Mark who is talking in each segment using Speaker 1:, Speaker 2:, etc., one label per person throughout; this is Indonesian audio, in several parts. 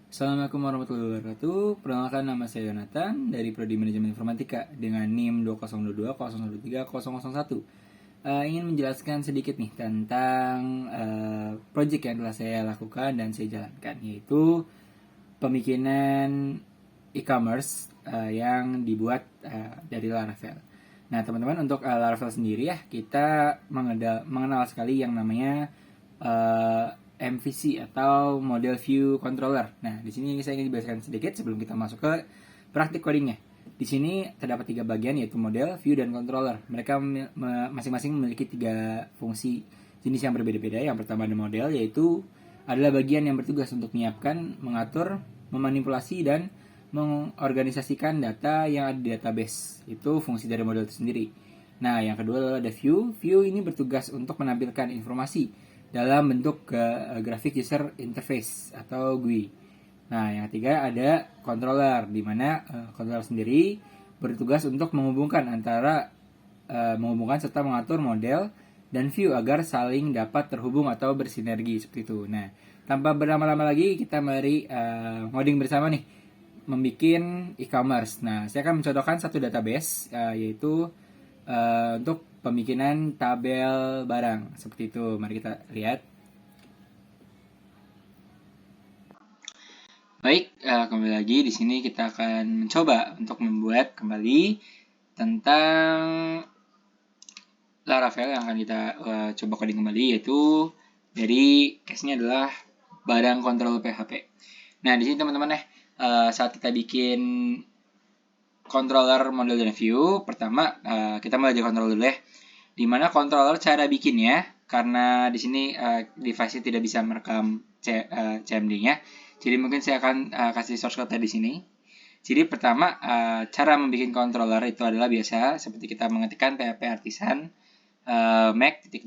Speaker 1: Assalamualaikum warahmatullahi wabarakatuh. Perkenalkan, nama saya Yonatan dari Prodi Manajemen Informatika dengan NIM 2022003001. Ingin menjelaskan sedikit nih tentang project yang telah saya lakukan dan saya jalankan, yaitu pembikinan e-commerce yang dibuat dari Laravel. Nah, teman-teman, untuk Laravel sendiri ya, kita mengenal sekali yang namanya MVC atau Model View Controller. Nah, di sini saya ingin jelaskan sedikit sebelum kita masuk ke praktik codingnya. Di sini terdapat 3 bagian, yaitu model, view, dan controller. Mereka masing-masing memiliki 3 fungsi jenis yang berbeda-beda. Yang pertama ada model, yaitu adalah bagian yang bertugas untuk menyiapkan, mengatur, memanipulasi, dan mengorganisasikan data yang ada di database. Itu fungsi dari model itu sendiri. Nah, yang kedua adalah ada view. View ini bertugas untuk menampilkan informasi dalam bentuk grafik user interface atau GUI. Nah, yang ketiga ada controller, di mana controller sendiri bertugas untuk menghubungkan serta mengatur model dan view agar saling dapat terhubung atau bersinergi seperti itu. Nah, tanpa berlama-lama lagi, kita mari ngoding bersama nih, membuat e-commerce. Nah, saya akan mencontohkan satu database, yaitu untuk pembikinan tabel barang seperti itu. Mari kita lihat. Baik, kembali lagi di sini kita akan mencoba untuk membuat kembali tentang Laravel yang akan kita coba coding kembali, yaitu dari case-nya adalah barang kontrol PHP. Nah, di sini teman-teman saat kita bikin controller, model, dan view, pertama kita mulai dari controller dulu ya. Dimana controller cara bikinnya, karena di sini device tidak bisa merekam CMD-nya, jadi mungkin saya akan kasih source code di sini. Jadi pertama, cara membuat controller itu adalah biasa seperti kita mengetikkan PHP artisan make.2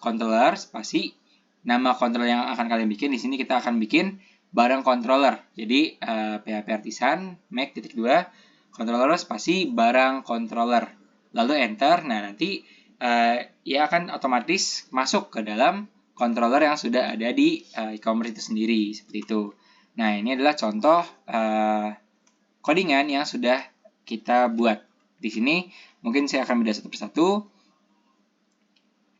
Speaker 1: controller spasi nama controller yang akan kalian bikin. Di sini kita akan bikin barang controller. Jadi PHP artisan make.2 controller spasi barang controller. Lalu enter. Nah, nanti ia akan otomatis masuk ke dalam controller yang sudah ada di e-commerce itu sendiri, seperti itu. Nah, ini adalah contoh codingan yang sudah kita buat. Di sini mungkin saya akan bedah satu persatu.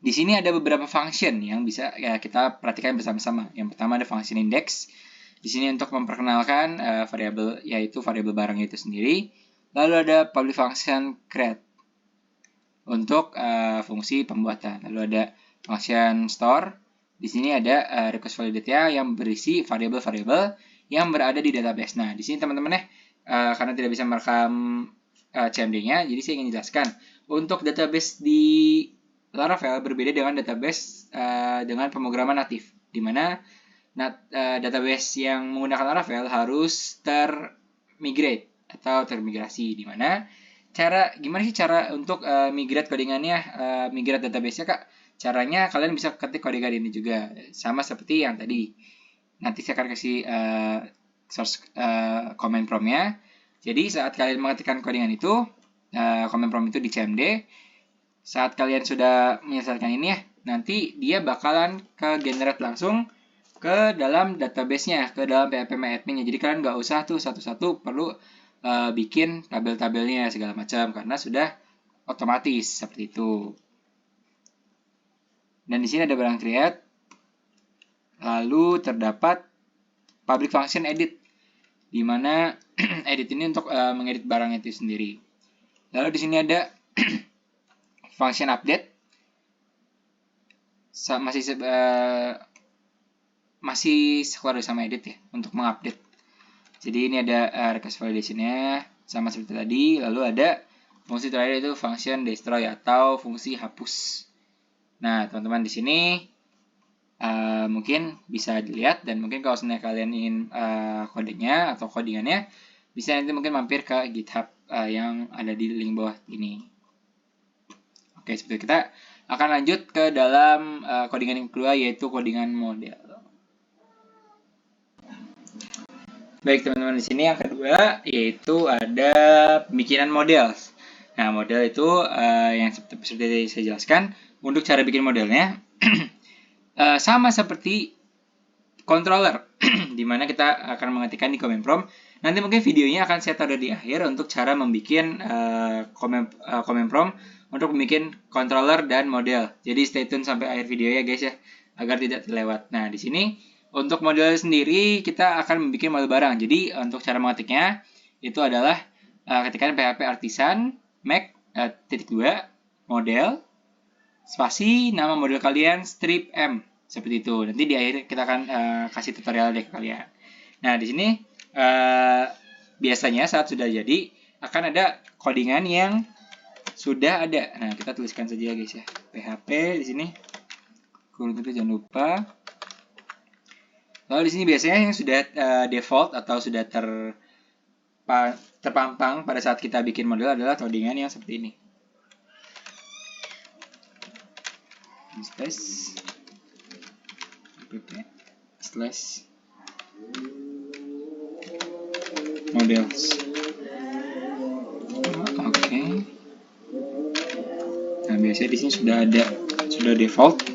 Speaker 1: Di sini ada beberapa function yang bisa kita perhatikan bersama-sama. Yang pertama ada function index. Di sini untuk memperkenalkan variabel, yaitu variabel barang itu sendiri. Lalu ada public function create untuk fungsi pembuatan. Lalu ada function store. Di sini ada request value data yang berisi variabel-variabel yang berada di database. Nah, di sini teman-teman karena tidak bisa merekam CMD-nya, jadi saya ingin jelaskan. Untuk database di Laravel berbeda dengan database dengan pemrograman natif, di mana database yang menggunakan Laravel harus termigrate atau termigrasi, di mana gimana sih cara untuk migrate codingannya, migrate database-nya, Kak? Caranya kalian bisa ketik codingan ini juga, sama seperti yang tadi. Nanti saya akan kasih source command prompt-nya. Jadi saat kalian mengetikkan codingan itu, command prompt itu di CMD. Saat kalian sudah menyelesaikan ini ya, nanti dia bakalan ke generate langsung ke dalam database-nya, ke dalam PHP-admin-nya. Jadi kalian nggak usah tuh satu-satu perlu bikin tabel-tabelnya segala macam, karena sudah otomatis seperti itu. Dan di sini ada barang create, lalu terdapat public function edit, di mana edit ini untuk mengedit barang itu sendiri. Lalu di sini ada function update, masih sekeluarga sama edit ya, untuk mengupdate. Jadi ini ada request validation-nya sama seperti tadi. Lalu ada fungsi terakhir, itu function destroy atau fungsi hapus. Nah, teman-teman, di sini mungkin bisa dilihat, dan mungkin kalau sebenarnya kalian ingin kodenya atau codingannya, bisa nanti mungkin mampir ke GitHub yang ada di link bawah ini. Oke, seperti kita akan lanjut ke dalam codingan yang kedua, yaitu codingan model. Baik teman-teman, di sini yang kedua yaitu ada pembikinan model. Nah, model itu yang seperti saya jelaskan. Untuk cara bikin modelnya sama seperti controller. dimana kita akan mengetikkan di command prompt. Nanti mungkin videonya akan saya taruh di akhir untuk cara membuat command prompt untuk membuat controller dan model. Jadi stay tune sampai akhir video ya guys ya, agar tidak terlewat. Nah di sini untuk model sendiri kita akan membuat model barang. Jadi untuk cara mengetiknya itu adalah ketikkan PHP artisan Mac _2 model spasi nama model kalian strip M seperti itu. Nanti di akhir kita akan kasih tutorial deh ke kalian. Nah di sini biasanya saat sudah jadi akan ada codingan yang sudah ada. Nah kita tuliskan saja guys ya, PHP di sini. Kurung itu jangan lupa. Lalu di sini biasanya yang sudah default atau sudah terpampang pada saat kita bikin model adalah codingan yang seperti ini. Slash models. Oke. Nah biasanya di sini sudah default.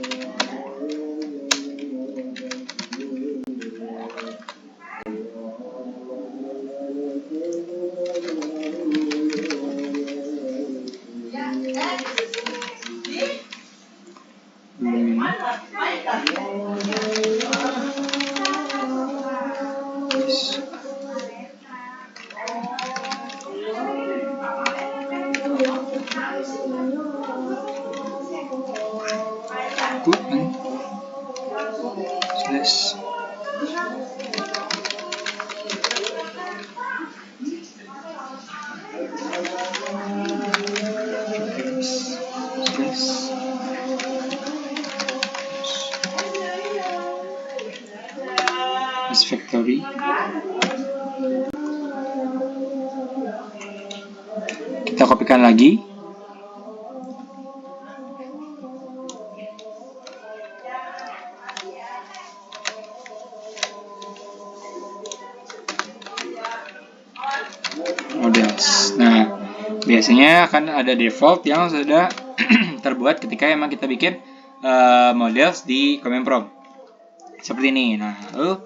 Speaker 1: Factory. Kita kopikan lagi. Models. Nah, biasanya akan ada default yang sudah terbuat ketika emang kita bikin models di command prompt. Seperti ini. Nah, lalu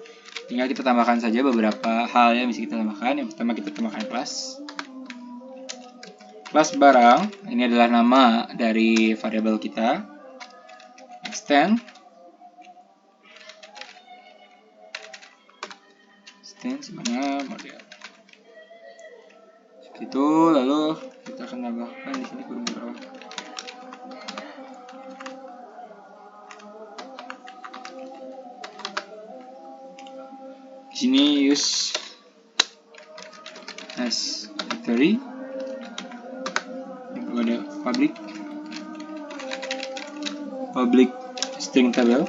Speaker 1: tinggal kita tambahkan saja beberapa hal yang bisa kita tambahkan. Yang pertama kita tambahkan class. Class barang, ini adalah nama dari variabel kita. Extend mana model. Seperti itu, lalu kita akan tambahkan di sini kurung bawah. Di sini use as factory. Ada public string table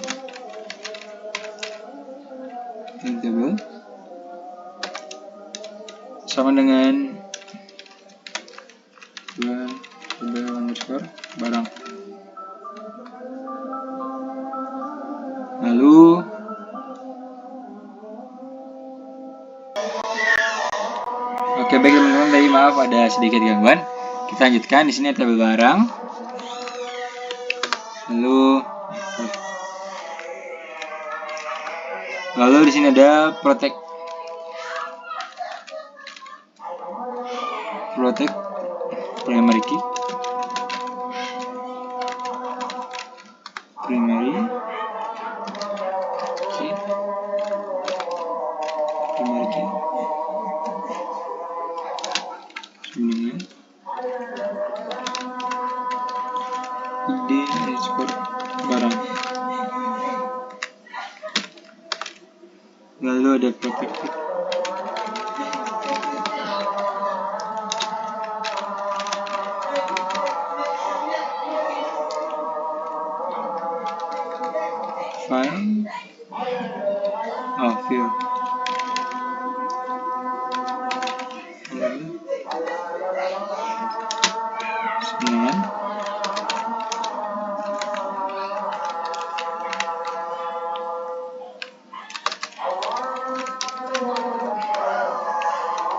Speaker 1: sama dengan underscore barang. Lalu oke, baik teman-teman, tadi maaf ada sedikit gangguan. Kita lanjutkan. Di sini tabel barang. Lalu di sini ada protect primary key. Barang. Lalu ada protected. File. View.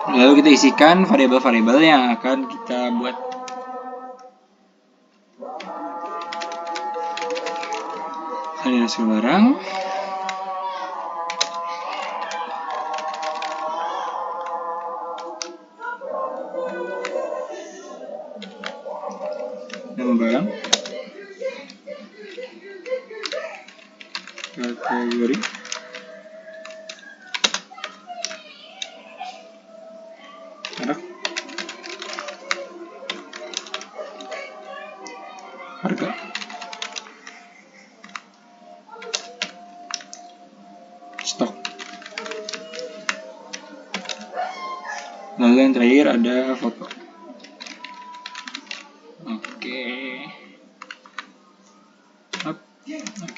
Speaker 1: Lalu kita isikan variabel-variabel yang akan kita buat. Ada barang. nama barang, kategori, merek, harga, stok. Lalu yang terakhir ada foto.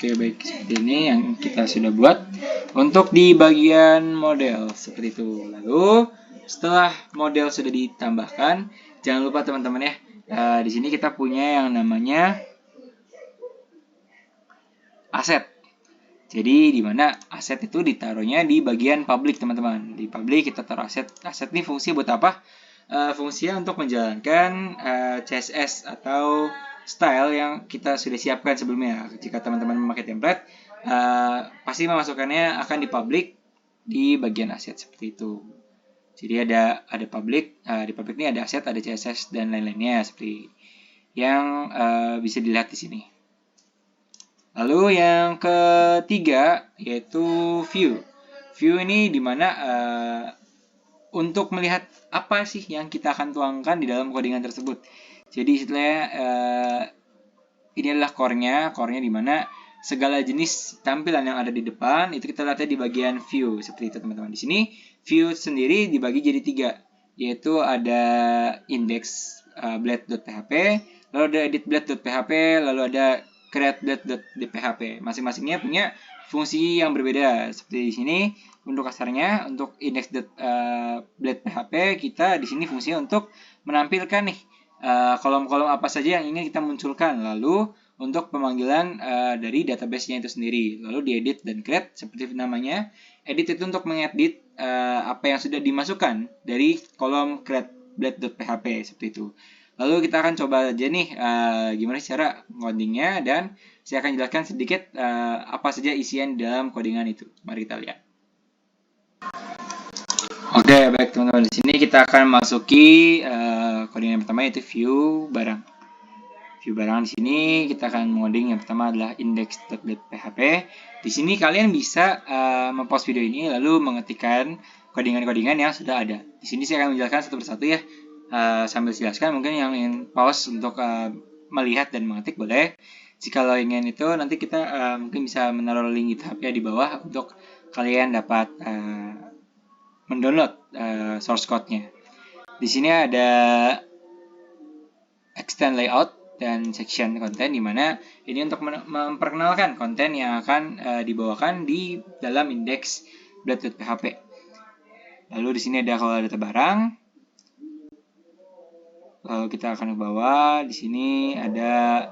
Speaker 1: Oke, baik, seperti ini yang kita sudah buat untuk di bagian model seperti itu. Lalu setelah model sudah ditambahkan, jangan lupa teman-teman ya, di sini kita punya yang namanya aset. Jadi di mana aset itu ditaruhnya di bagian public, teman-teman. Di public kita taruh aset. Aset ini fungsi buat apa? Fungsinya untuk menjalankan CSS atau style yang kita sudah siapkan sebelumnya. Jika teman-teman memakai template, pasti memasukkannya akan di public di bagian aset seperti itu. Jadi ada public, di public ini ada aset, ada CSS dan lain-lainnya seperti yang bisa dilihat di sini. Lalu yang ketiga yaitu view. View ini dimana untuk melihat apa sih yang kita akan tuangkan di dalam codingan tersebut. Jadi istilahnya ini adalah core-nya dimana segala jenis tampilan yang ada di depan itu kita lihatnya di bagian view seperti itu, teman-teman. Di sini view sendiri dibagi jadi 3, yaitu ada index.blade.php, lalu ada edit.blade.php, lalu ada create.blade.php. Masing-masingnya punya fungsi yang berbeda. Seperti di sini untuk kasarnya untuk index.blade.php kita di sini fungsinya untuk menampilkan nih kolom-kolom apa saja yang ingin kita munculkan. Lalu untuk pemanggilan dari database-nya itu sendiri. Lalu diedit dan create seperti namanya. Edit itu untuk mengedit apa yang sudah dimasukkan dari kolom create.blade.php seperti itu. Lalu kita akan coba aja nih gimana cara ngodingnya, dan saya akan jelaskan sedikit apa saja isian dalam codingan itu. Mari kita lihat. Oke, baik teman-teman. Di sini kita akan masuki codingan yang pertama yaitu view barang. View barang di sini kita akan ngoding yang pertama adalah index.php. Di sini kalian bisa mempost video ini lalu mengetikkan codingan-codingan yang sudah ada. Di sini saya akan menjelaskan satu persatu ya. Sambil jelaskan, mungkin yang ingin pause untuk melihat dan mengetik boleh. Jika lo ingin itu nanti kita mungkin bisa menaruh link GitHub-nya di bawah untuk kalian dapat mendownload source code-nya. Di sini ada extend layout dan section konten, di mana ini untuk memperkenalkan konten yang akan dibawakan di dalam index.blade.php. Lalu di sini ada kalau data barang. Lalu kita akan ke bawah. Di sini ada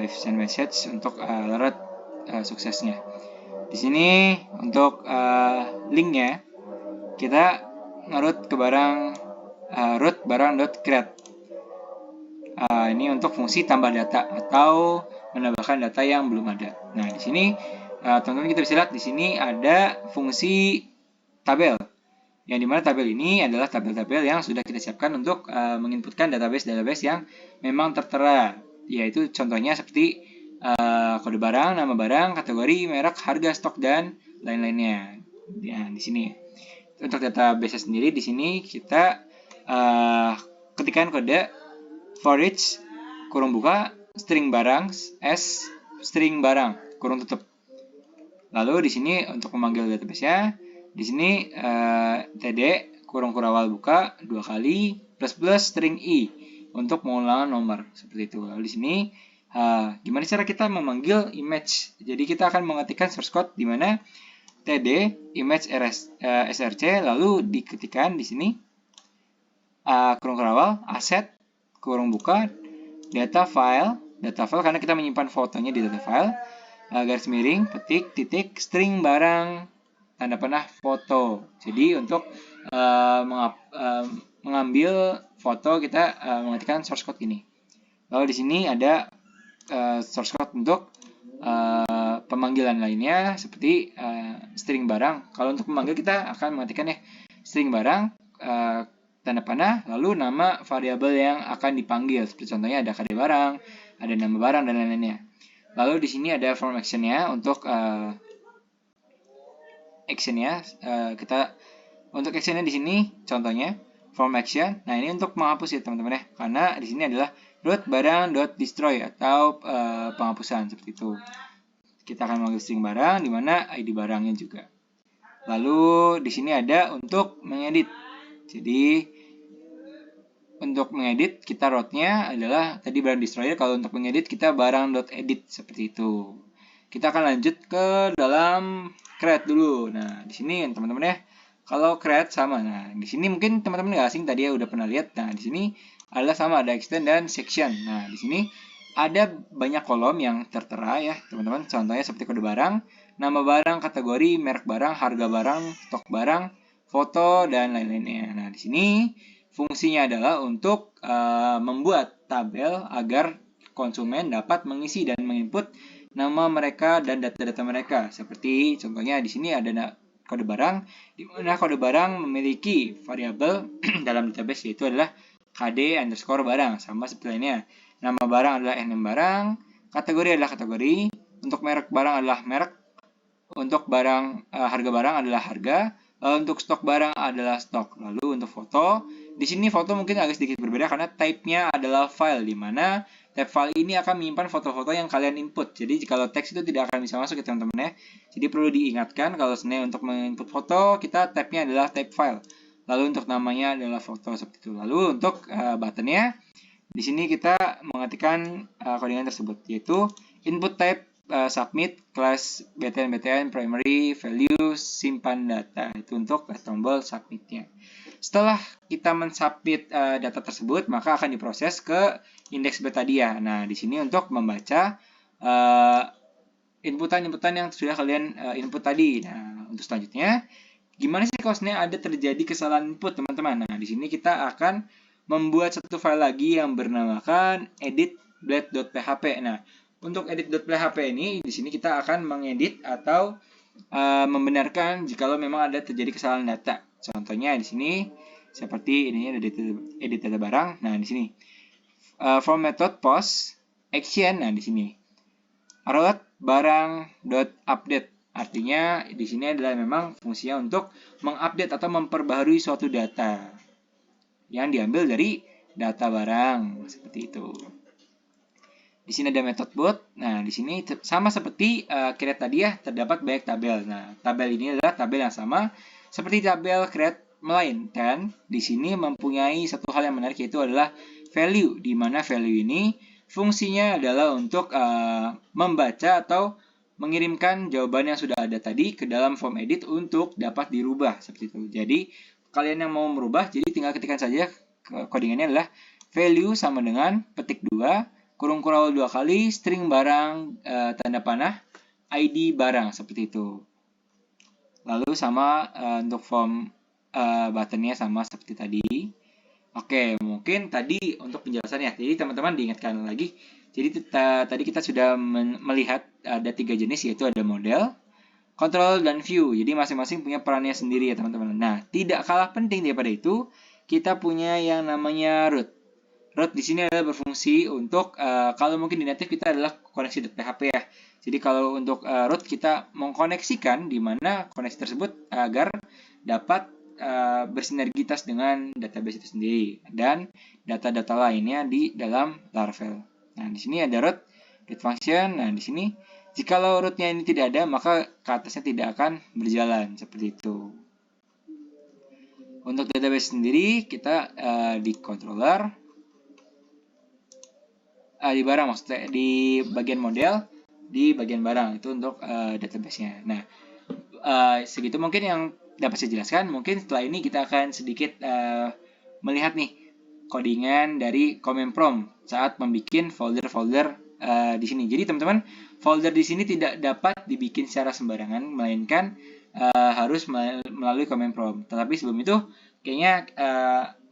Speaker 1: if send message untuk alert suksesnya. Di sini untuk linknya kita nge-route ke barang root barang.create. Ini untuk fungsi tambah data atau menambahkan data yang belum ada. Nah, di sini teman-teman kita bisa lihat di sini ada fungsi tabel. Yang dimana tabel ini adalah tabel-tabel yang sudah kita siapkan untuk menginputkan database yang memang tertera. Yaitu contohnya seperti kode barang, nama barang, kategori, merek, harga, stok, dan lain-lainnya. Ya, di sini. Untuk database sendiri di sini kita ketikkan kode for each kurung buka string barang s string barang kurung tutup. Lalu di sini untuk memanggil database-nya di sini td kurung kurawal buka 2 kali plus string i untuk pengulangan nomor seperti itu. Lalu di sini gimana cara kita memanggil image? Jadi kita akan mengetikkan source code di mana td image src lalu diketikkan di sini kurung kurawal aset kurung buka data file karena kita menyimpan fotonya di data file garis miring petik titik string barang tanda panah foto. Jadi untuk mengambil foto kita mengetikkan source code ini. Lalu di sini ada source code untuk pemanggilan lainnya seperti string barang. Kalau untuk memanggil kita akan mengetikkan string barang tanda panah lalu nama variabel yang akan dipanggil. Seperti contohnya ada kode barang, ada nama barang dan lain-lainnya. Lalu di sini ada form action-nya. Untuk action-nya kita untuk action-nya di sini contohnya form action. Nah, ini untuk menghapus ya teman-teman ya. Karena di sini adalah root barang.destroy atau penghapusan seperti itu. Kita akan memanggil string barang di mana ID barangnya juga. Lalu di sini ada untuk mengedit. Jadi untuk mengedit kita root-nya adalah tadi barang destroyer. Kalau untuk mengedit kita barang.edit seperti itu. Kita akan lanjut ke dalam create dulu. Nah, di sini teman-teman ya. Kalau create sama. Nah, di sini mungkin teman-teman nggak asing tadi ya udah pernah lihat. Nah, di sini adalah sama ada extend dan section. Nah, di sini ada banyak kolom yang tertera ya, teman-teman. Contohnya seperti kode barang, nama barang, kategori, merek barang, harga barang, stok barang, foto dan lain-lainnya. Nah, di sini fungsinya adalah untuk membuat tabel agar konsumen dapat mengisi dan menginput nama mereka dan data-data mereka. Seperti contohnya di sini ada kode barang, di mana kode barang memiliki variabel dalam database yaitu adalah kd_barang, sama seperti lainnya. Nama barang adalah NM barang, kategori adalah kategori, untuk merek barang adalah merek, untuk barang harga barang adalah harga, untuk stok barang adalah stok. Lalu untuk foto, di sini foto mungkin agak sedikit berbeda karena type-nya adalah file, di mana type file ini akan menyimpan foto-foto yang kalian input. Jadi kalau teks itu tidak akan bisa masuk ya teman-teman ya. Jadi perlu diingatkan kalau sebenarnya untuk menginput foto kita type-nya adalah type file. Lalu untuk namanya adalah foto seperti itu. Lalu untuk buttonnya, di sini kita mengetikkan codingan tersebut, yaitu input type submit class btn primary value simpan data. Itu untuk tombol submitnya. Setelah kita mensubmit data tersebut, maka akan diproses ke indeks beta dia. Nah, di sini untuk membaca inputan-inputan yang sudah kalian input tadi. Nah, untuk selanjutnya, gimana sih kalau sebenarnya ada terjadi kesalahan input, teman-teman? Nah, di sini kita akan membuat satu file lagi yang bernamakan edit.blade.php. Nah, untuk edit.php ini di sini kita akan mengedit atau membenarkan jikalau memang ada terjadi kesalahan data. Contohnya di sini seperti ini ada edit data barang. Nah, di sini from method post action. Nah, di sini root barang.update. Artinya di sini adalah memang fungsinya untuk mengupdate atau memperbaharui suatu data yang diambil dari data barang seperti itu. Di sini ada method boot. Nah, di sini sama seperti create tadi ya, terdapat banyak tabel. Nah, tabel ini adalah tabel yang sama seperti tabel create, melainkan di sini mempunyai satu hal yang menarik, yaitu adalah value, di mana value ini fungsinya adalah untuk membaca atau mengirimkan jawaban yang sudah ada tadi ke dalam form edit untuk dapat dirubah seperti itu. Jadi kalian yang mau merubah, jadi tinggal ketikkan saja codingannya adalah value sama dengan petik 2 kurung kurang 2 kali string barang tanda panah ID barang seperti itu. Lalu sama untuk form buttonnya sama seperti tadi. Oke, mungkin tadi untuk penjelasannya. Jadi teman-teman diingatkan lagi. Jadi tadi kita sudah melihat ada 3 jenis, yaitu ada model, control, dan view. Jadi masing-masing punya perannya sendiri ya teman-teman. Nah, tidak kalah penting daripada itu, kita punya yang namanya root. Root di sini adalah berfungsi untuk kalau mungkin di native kita adalah koneksi.php ya. Jadi kalau untuk root kita mengkoneksikan di mana koneksi tersebut agar dapat bersinergitas dengan database itu sendiri dan data-data lainnya di dalam Laravel. Nah, di sini ada root function. Nah, di sini jikalau rootnya ini tidak ada, maka ke atasnya tidak akan berjalan seperti itu. Untuk database sendiri kita di controller, di barang maksudnya, di bagian model, di bagian barang itu untuk database-nya. Nah, segitu mungkin yang dapat saya jelaskan. Mungkin setelah ini kita akan sedikit melihat nih codingan dari command prompt saat membuat folder-folder di sini. Jadi teman-teman, folder di sini tidak dapat dibikin secara sembarangan, melainkan harus melalui command prompt. Tetapi sebelum itu, kayaknya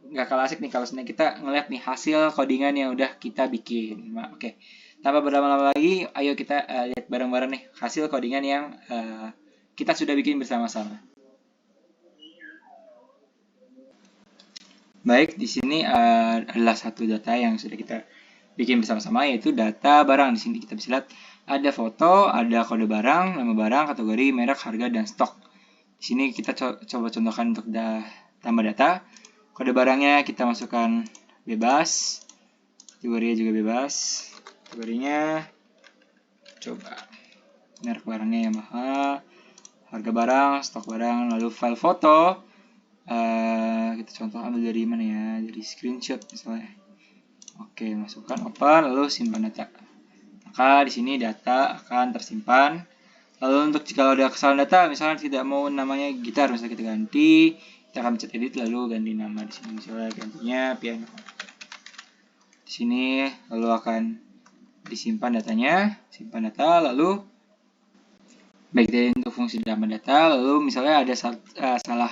Speaker 1: nggak kalah asik nih kalau sebenarnya kita ngeliat nih hasil codingan yang udah kita bikin. Nah, oke, tanpa berlama-lama lagi, ayo kita lihat bareng-bareng nih hasil codingan yang kita sudah bikin bersama-sama. Baik, di sini adalah satu data yang sudah kita bikin bersama-sama, yaitu data barang. Di sini kita bisa lihat ada foto, ada kode barang, nama barang, kategori, merek, harga, dan stok. Di sini kita coba contohkan untuk tambah data. Kode barangnya kita masukkan bebas, kategorinya juga bebas. Kategorinya coba merek barangnya Yamaha, harga barang, stok barang, lalu file foto. Kita contoh ambil dari mana ya? Dari screenshot misalnya. Oke, masukkan open, lalu simpan data. Maka di sini data akan tersimpan. Lalu untuk jika ada kesalahan data, misalnya tidak mau namanya gitar, misalnya kita ganti, kita akan pencet edit lalu ganti nama. Di sini misalnya gantinya piano. Di sini lalu akan disimpan datanya, simpan data, lalu baik dari untuk fungsi tambah data, lalu misalnya ada salah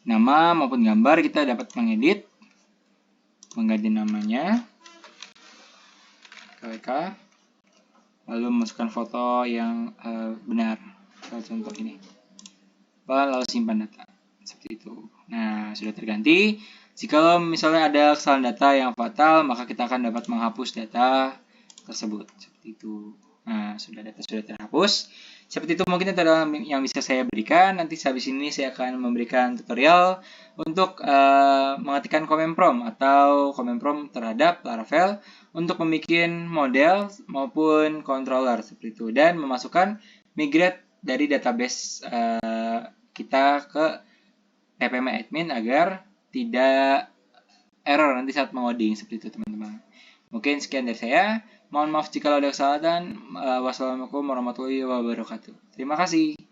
Speaker 1: nama maupun gambar, kita dapat mengedit, mengganti namanya, KWK, lalu masukkan foto yang benar, contoh ini, lalu simpan data, seperti itu. Nah, sudah terganti. Jika misalnya ada kesalahan data yang fatal, maka kita akan dapat menghapus data tersebut, seperti itu. Nah, data sudah terhapus. Seperti itu mungkin itu adalah yang bisa saya berikan. Nanti habis ini saya akan memberikan tutorial untuk mengetikkan command prompt atau command prompt terhadap Laravel untuk membuat model maupun controller seperti itu, dan memasukkan migrate dari database kita ke ppm admin agar tidak error nanti saat mengoding, seperti itu teman-teman. Mungkin sekian dari saya. Mohon maaf jika ada kesalahan. Wassalamualaikum warahmatullahi wabarakatuh. Terima kasih.